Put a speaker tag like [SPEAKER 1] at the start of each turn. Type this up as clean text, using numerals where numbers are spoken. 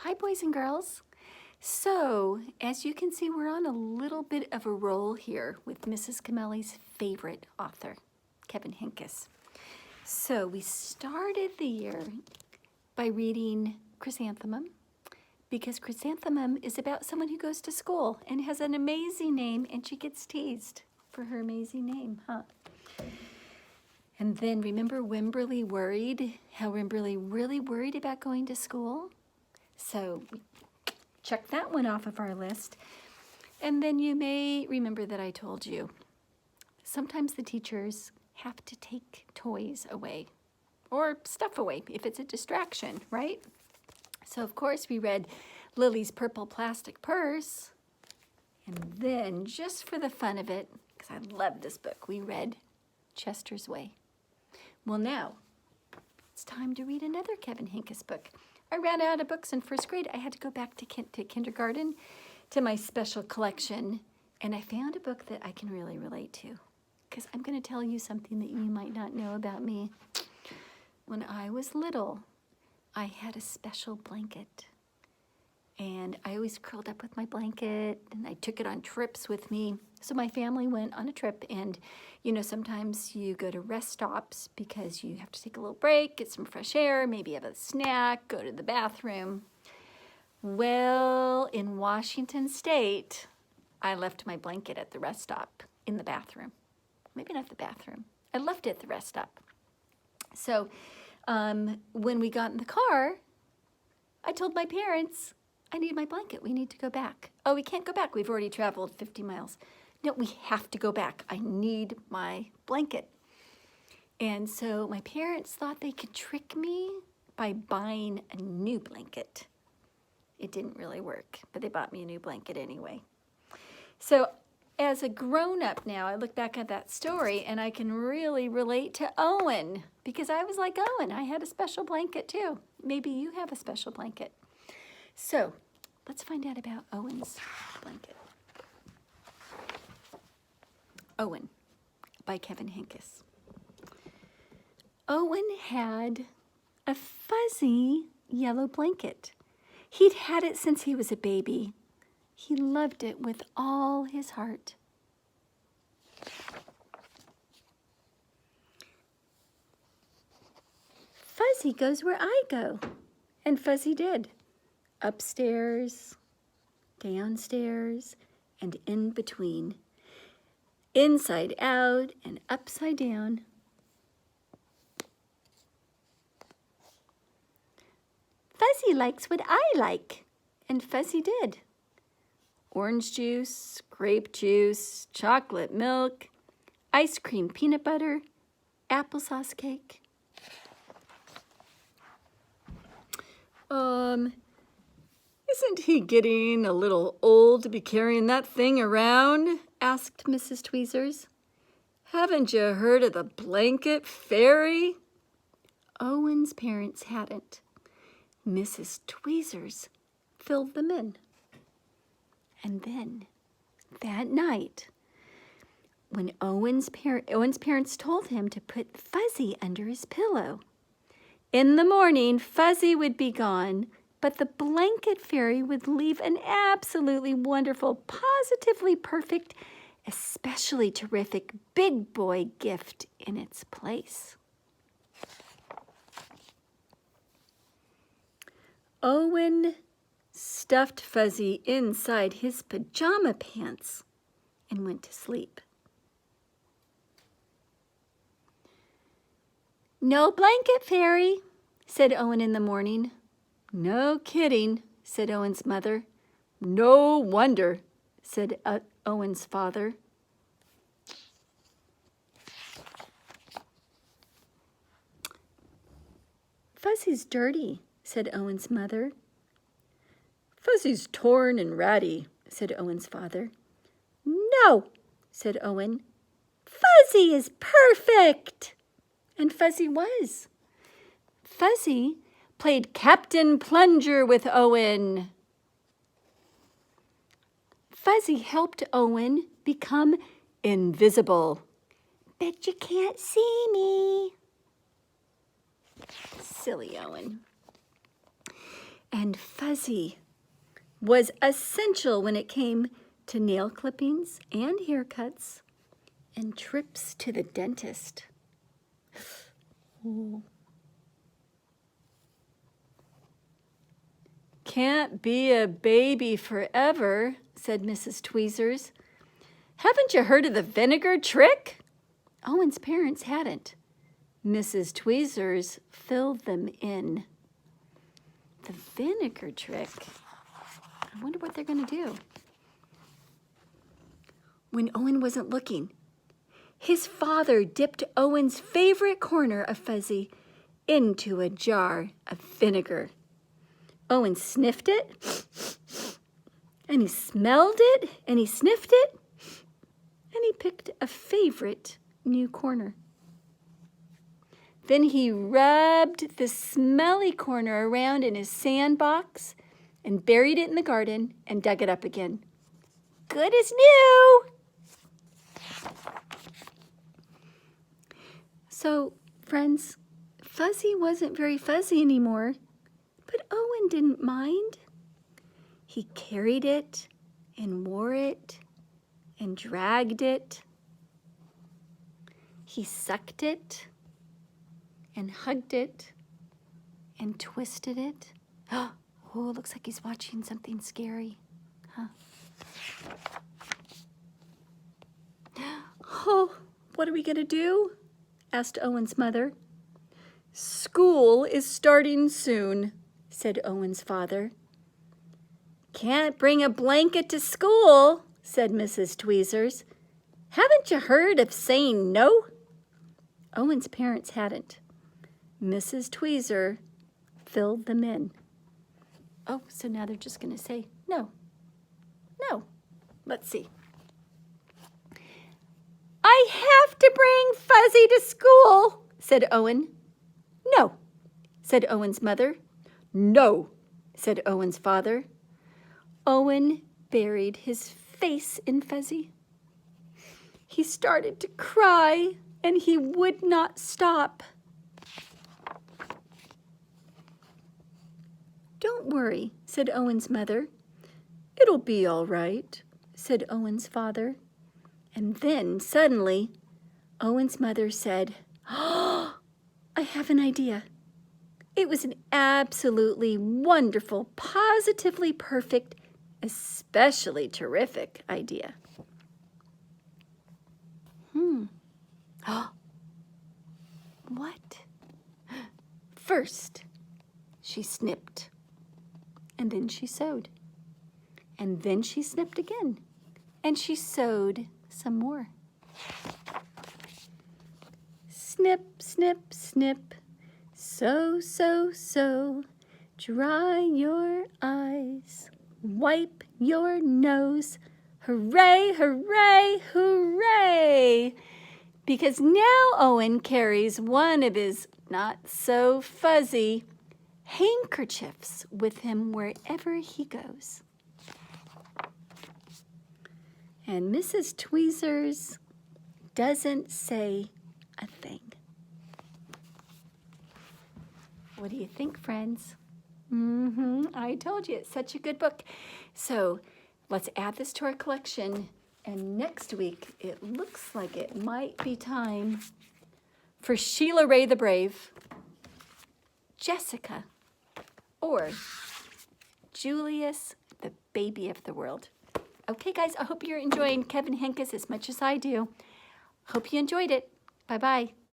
[SPEAKER 1] Hi, boys and girls. So, as you can see, we're on a little bit of a roll here with Mrs. Cameli's favorite author, Kevin Hinckus. So, we started the year by reading Chrysanthemum, because Chrysanthemum is about someone who goes to school and has an amazing name, and she gets teased for her amazing name, huh? And then remember Wimberly worried, how Wimberly really worried about going to school? So we check that one off of our list. And then you may remember that I told you, sometimes the teachers have to take toys away or stuff away if it's a distraction, right? So of course we read Lily's Purple Plastic Purse. And then just for the fun of it, because I love this book, we read Chester's Way. Well, now it's time to read another Kevin Hinckus book. I ran out of books in first grade. I had to go back to kindergarten, to my special collection, and I found a book that I can really relate to, because I'm going to tell you something that you might not know about me. When I was little, I had a special blanket, and I always curled up with my blanket, and I took it on trips with me. So my family went on a trip, and you know, sometimes you go to rest stops because you have to take a little break, get some fresh air, maybe have a snack, go to the bathroom. Well, in Washington State, I left my blanket at the rest stop in the bathroom. Maybe not the bathroom. I left it at the rest stop. So when we got in the car, I told my parents, I need my blanket. We need to go back. Oh, we can't go back. We've already traveled 50 miles. No, we have to go back. I need my blanket. And so my parents thought they could trick me by buying a new blanket. It didn't really work, but they bought me a new blanket anyway. So as a grown-up now, I look back at that story and I can really relate to Owen, because I was like Owen. I had a special blanket too. Maybe you have a special blanket. So let's find out about Owen's blanket. Owen by Kevin Hinckus. Owen had a fuzzy yellow blanket. He'd had it since he was a baby. He loved it with all his heart. Fuzzy goes where I go, and Fuzzy did. Upstairs, downstairs, and in between. Inside out and upside down. Fuzzy likes what I like, and Fuzzy did. Orange juice, grape juice, chocolate milk, ice cream peanut butter, applesauce cake. Isn't he getting a little old to be carrying that thing around? Asked Mrs. Tweezers. Haven't you heard of the blanket fairy? Owen's parents hadn't. Mrs. Tweezers filled them in. And then, that night, when Owen's parents told him to put Fuzzy under his pillow, in the morning, Fuzzy would be gone, but the blanket fairy would leave an absolutely wonderful, positively perfect, especially terrific big boy gift in its place. Owen stuffed Fuzzy inside his pajama pants and went to sleep. No blanket, fairy, said Owen in the morning. No kidding, said Owen's mother. No wonder, said Owen's father. Fuzzy's dirty, said Owen's mother. Fuzzy's torn and ratty, said Owen's father. No, said Owen. Fuzzy is perfect. And Fuzzy was. Fuzzy played Captain Plunger with Owen. Fuzzy helped Owen become invisible. Bet you can't see me. Silly Owen. And Fuzzy was essential when it came to nail clippings and haircuts and trips to the dentist. Oh. Can't be a baby forever, said Mrs. Tweezers. Haven't you heard of the vinegar trick? Owen's parents hadn't. Mrs. Tweezers filled them in. The vinegar trick? I wonder what they're going to do. When Owen wasn't looking, his father dipped Owen's favorite corner of Fuzzy into a jar of vinegar. Owen sniffed it, and he smelled it, and he sniffed it, and he picked a favorite new corner. Then he rubbed the smelly corner around in his sandbox and buried it in the garden and dug it up again. Good as new! So, friends, Fuzzy wasn't very fuzzy anymore, but Owen didn't mind. He carried it and wore it and dragged it. He sucked it and hugged it and twisted it. Oh, it looks like he's watching something scary. Huh? Oh, what are we going to do? Asked Owen's mother. School is starting soon, said Owen's father. Can't bring a blanket to school, said Mrs. Tweezers. Haven't you heard of saying no? Owen's parents hadn't. Mrs. Tweezer filled them in. Oh, so now they're just going to say no. No. Let's see. I have to bring Fuzzy to school, said Owen. No, said Owen's mother. No, said Owen's father. Owen buried his face in Fuzzy. He started to cry, and he would not stop. Don't worry, said Owen's mother. It'll be all right, said Owen's father. And then, suddenly, Owen's mother said, "Oh, I have an idea." It was an absolutely wonderful, positively perfect, especially terrific idea. What? First, she snipped, and then she sewed, and then she snipped again, and she sewed some more. Snip, snip, snip, sew, sew, sew, dry your eyes, wipe your nose, hooray, hooray, hooray! Because now Owen carries one of his not-so-fuzzy handkerchiefs with him wherever he goes. And Mrs. Tweezers doesn't say a thing. What do you think, friends? I told you, it's such a good book. So let's add this to our collection. And next week, it looks like it might be time for Sheila Ray the Brave, Jessica, or Julius, the baby of the world. Okay, guys, I hope you're enjoying Kevin Henkes as much as I do. Hope you enjoyed it. Bye-bye.